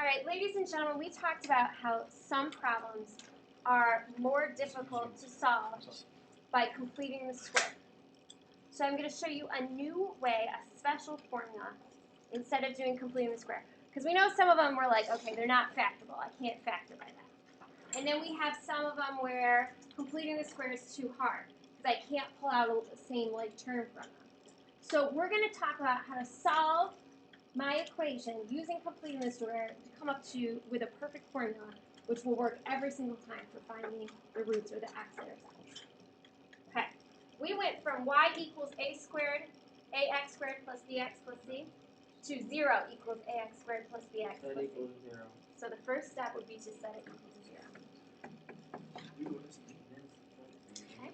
right, ladies and gentlemen, we talked about how some problems are more difficult to solve by completing the square. So I'm going to show you a new way, a special formula, instead of doing completing the square. Because we know some of them were like, okay, they're not factorable. I can't factor by that. And then we have some of them where completing the square is too hard, because I can't pull out the same like term from them. So we're going to talk about how to solve my equation using completing the square to come up with a perfect formula, which will work every single time for finding the roots or the x-intercepts. Okay, we went from y equals ax squared plus bx plus c to 0 equals ax squared plus bx plus c. So the first step would be to set it equal to 0. Okay.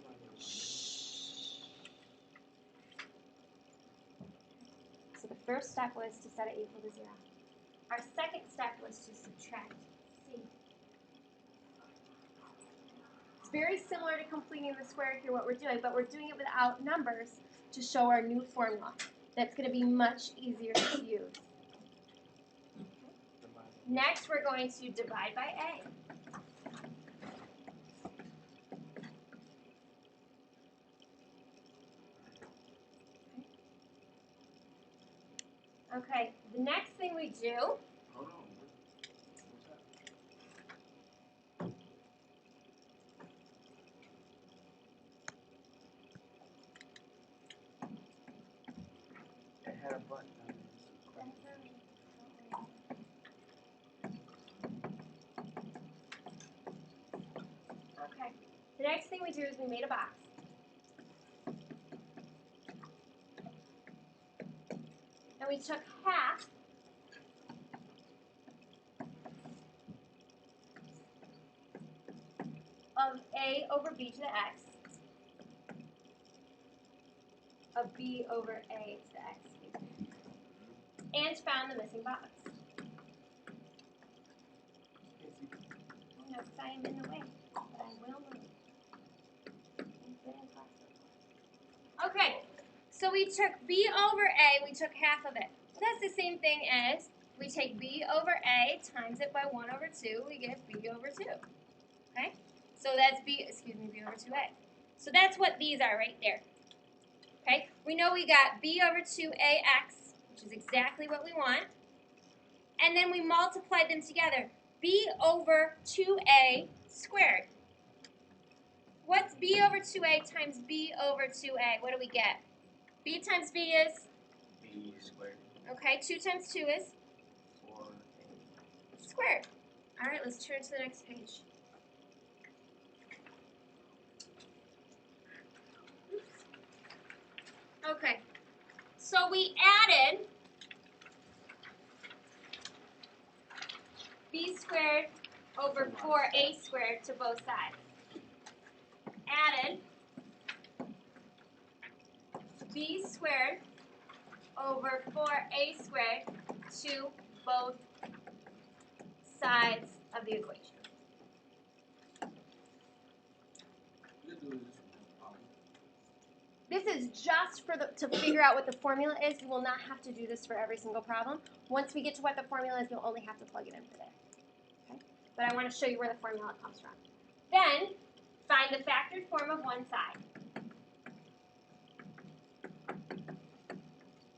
So the first step was to set it equal to 0. Our second step was to subtract c. It's very similar to completing the square here, what we're doing, but we're doing it without numbers to show our new formula. That's going to be much easier to use. Next, we're going to divide by a. Okay, the next thing we do, okay, the next thing we do is we made a box. And we took half of a over b to the x of b over a to the x and found the missing box. No, because I am in the way, but I will move. Okay, so we took b over a, we took half of it. So that's the same thing as we take b over a times it by 1 over 2, we get b over 2. Okay? So that's b over 2a. So that's what these are right there. Okay? We know we got b over 2ax, which is exactly what we want. And then we multiplied them together. B over 2a squared. What's b over 2a times b over 2a? What do we get? B times b is? B squared. Okay, 2 times 2 is? 4a. Squared. All right, let's turn to the next page. Okay, so we added b squared over 4a squared to both sides. Added b squared over 4a squared to both sides of the equation. This is just for to figure out what the formula is. You will not have to do this for every single problem. Once we get to what the formula is, you'll only have to plug it in for there. Okay? But I want to show you where the formula comes from. Then, find the factored form of one side.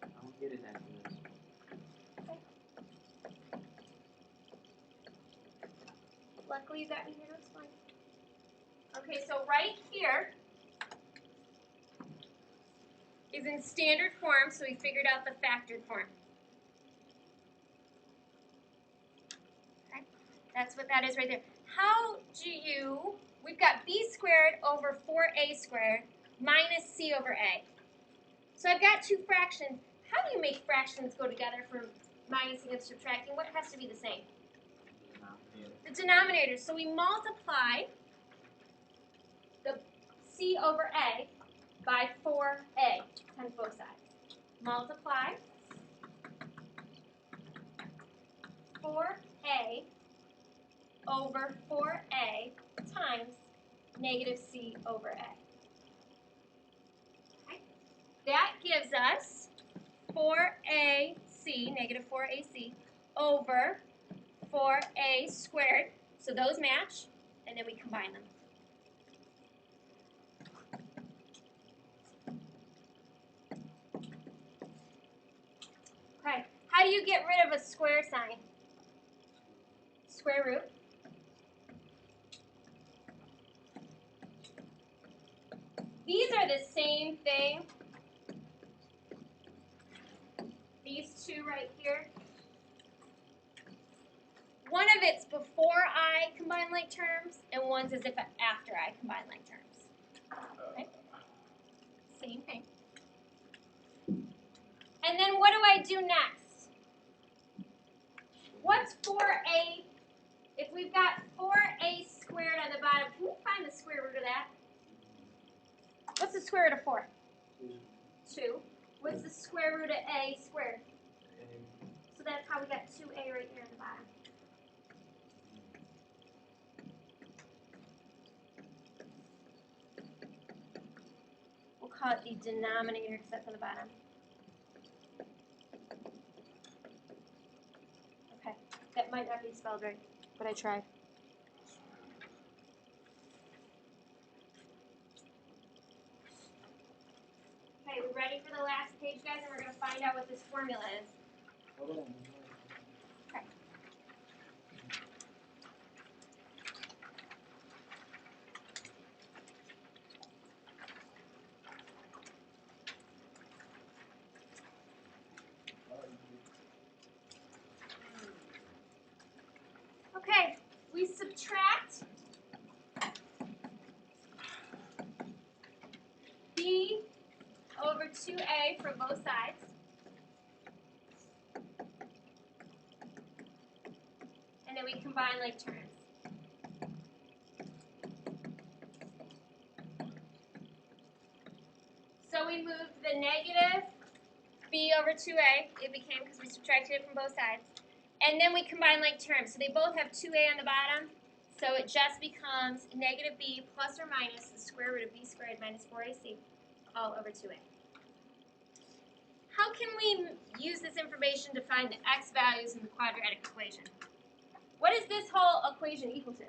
I'll get it after this. Okay. Luckily, you got me here to explain. Okay, so right here is in standard form, so we figured out the factored form. Okay, that's what that is right there. How do you, we've got b squared over 4a squared minus c over a. So I've got two fractions. How do you make fractions go together for minusing and subtracting? What has to be the same? The denominator. So we multiply the c over a by 4a times both sides. Multiply 4a over 4a times negative c over a. Okay. That gives us 4ac, negative 4ac, over 4a squared. So those match, and then we combine them. Okay, how do you get rid of a square sign? Square root. These are the same thing. These two right here. One of it's before I combine like terms, and one's as if after I combine like terms. Okay? Same thing. And then what do I do next? What's 4a? If we've got 4a squared on the bottom, can we find the square root of that? What's the square root of 4? 2. What's the square root of a squared? So that's how we got 2a right here on the bottom. We'll call it the denominator because that's on the bottom. Okay, that might not be spelled right, but I tried. Okay, we ready for the last page, guys? And we're going to find out what this formula is. Okay. Okay, we subtract b over 2a from both sides. And then we combine like terms. So we moved the negative b over 2a, it became because we subtracted it from both sides. And then we combine like terms. So they both have 2a on the bottom. So it just becomes negative b plus or minus the square root of b squared minus 4ac all over 2a. How can we use this information to find the x values in the quadratic equation? What is this whole equation equal to?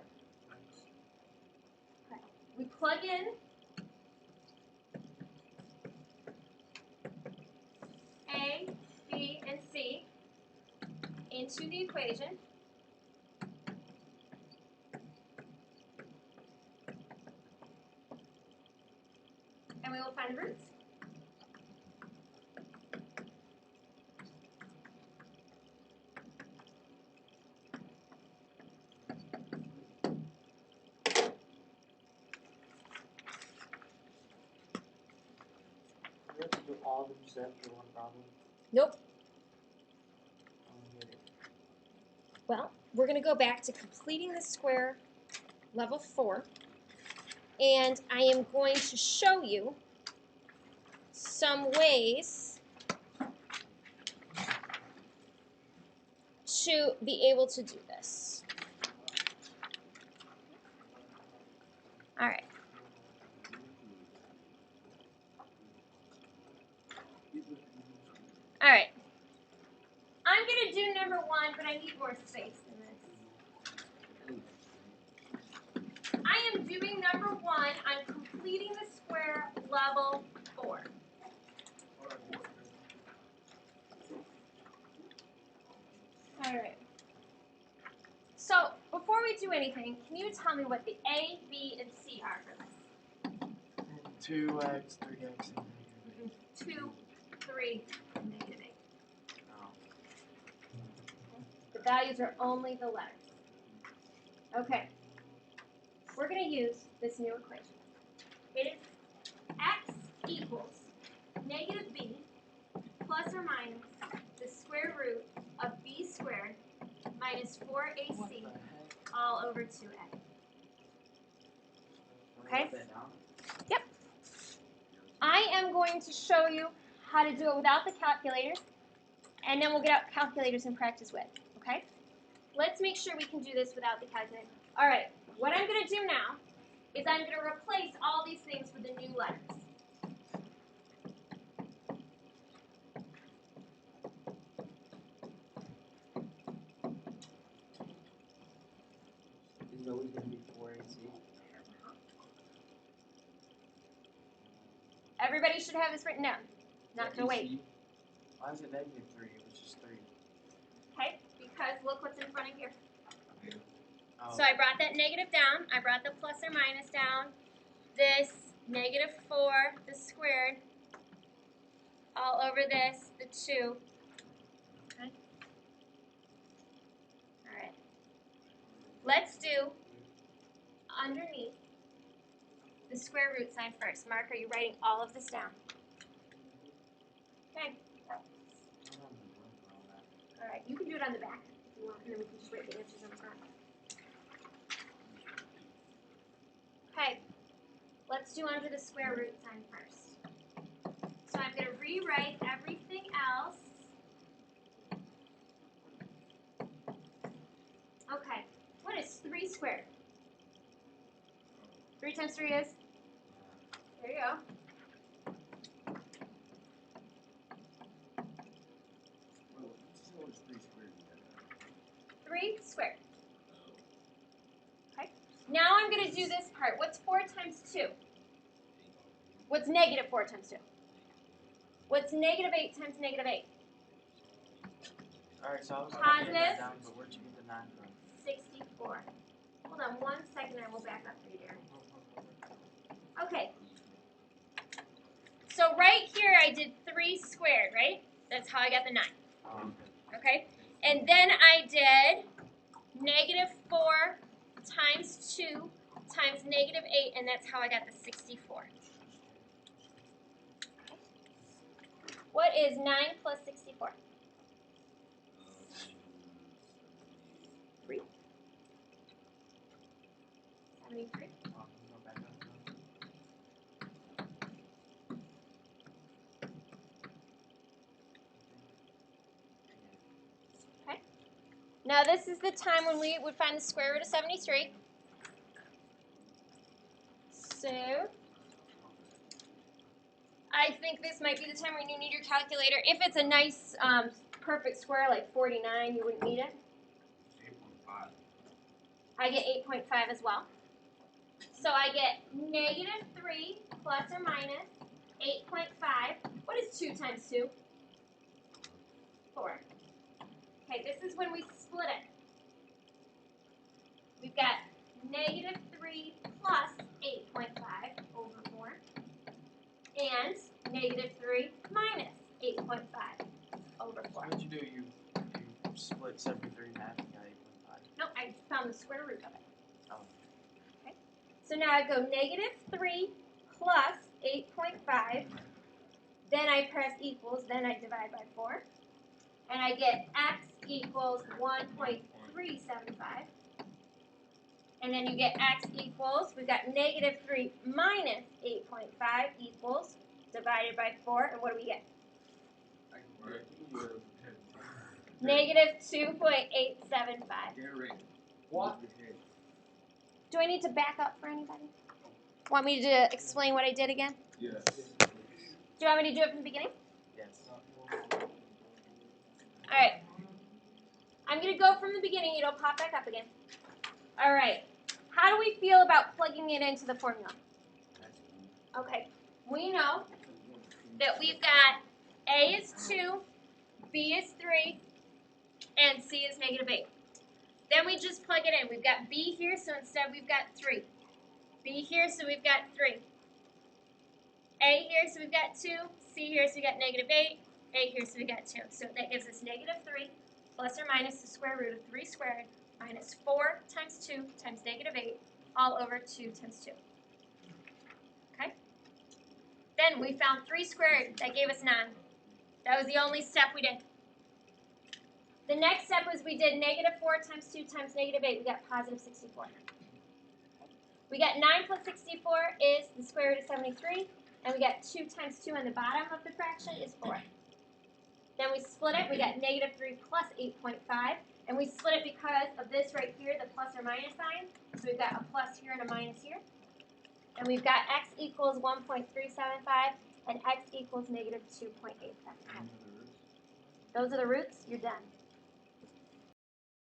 Okay. We plug in a, b, and c into the equation. And we will find the roots. We have to do all of them set for one problem. Nope. Well, we're going to go back to completing the square level 4. And I am going to show you some ways to be able to do this. All right. All right. I'm going to do number 1, but I need more space than this. I am doing number 1 on completing the square level 4. All right. So before we do anything, can you tell me what the A, B, and C are for this? 2x, 3x, and negative 2, 3, and negative 8. No. The values are only the letters. Okay. We're going to use this new equation. It is x equals negative b plus or minus the square root of b squared minus 4ac all over 2a. Okay? Yep. I am going to show you how to do it without the calculators, and then we'll get out calculators and practice with. Okay? Let's make sure we can do this without the calculator. All right. What I'm going to do now is I'm going to replace all these things with the new letters. Everybody should have this written down. Not to wait. Why is it -3? It was just 3. Okay? Because look what's in front of here. Oh. So I brought that negative down. I brought the plus or minus down. This -4, the squared, all over this, the 2. Okay? All right. Let's do underneath the square root sign first. Mark, are you writing all of this down? Okay. All right. You can do it on the back if you want, and then we can just write the answers on the front. Okay. Let's do under the square root sign first. So I'm going to rewrite everything else. Okay. What is 3 squared? 3 times 3 is? There you go. 3 squared. Okay. Now I'm going to do this part. What's 4 times 2? What's -4 times 2? What's -8 times -8? Alright, so I was Positive. that down, but where'd you get the 9 from? 64. Hold on 1 second and we'll back up for you, dear. Okay. So right here I did 3 squared, right? That's how I got the 9. Okay? And then I did -4 times 2 times -8, and that's how I got the 64. What is 9 plus 64? 3. 73. Okay. Now this is the time when we would find the square root of 73. So I think this might be the time when you need your calculator. If it's a nice, perfect square like 49, you wouldn't need it. 8.5. I get 8.5 as well. So I get -3 plus or minus 8.5. What is 2 times 2? 4. Okay, this is when we split it. We've got -3 plus 8.5 over 4. And -3 minus 8.5 over 4. So what did you do? You split 73 in half and got 8.5. No, I found the square root of it. Oh. Okay. So now I go -3 plus 8.5. Then I press equals. Then I divide by 4. And I get x equals 1.375. And then you get x equals, we've got -3 minus 8.5 equals divided by 4. And what do we get? -2.875. What? Do I need to back up for anybody? Want me to explain what I did again? Yes. Do you want me to do it from the beginning? Yes. All right. I'm going to go from the beginning. It'll pop back up again. All right. How do we feel about plugging it into the formula? Okay. We know that we've got A is 2, B is 3, and C is -8. Then we just plug it in. We've got B here, so instead we've got 3. B here, so we've got 3. A here, so we've got 2. C here, so we've got -8. A here, so we've got 2. So that gives us -3 plus or minus the square root of 3 squared minus 4 times 2 times -8 all over 2 times 2. Okay? Then we found 3 squared. That gave us 9. That was the only step we did. The next step was we did -4 times 2 times -8. We got positive 64. We got 9 plus 64 is the square root of 73. And we got 2 times 2 on the bottom of the fraction is 4. Then we split it. We got -3 plus 8.5. And we split it because of this right here, the plus or minus sign. So we've got a plus here and a minus here. And we've got x equals 1.375 and x equals -2.875. Those are the roots. You're done.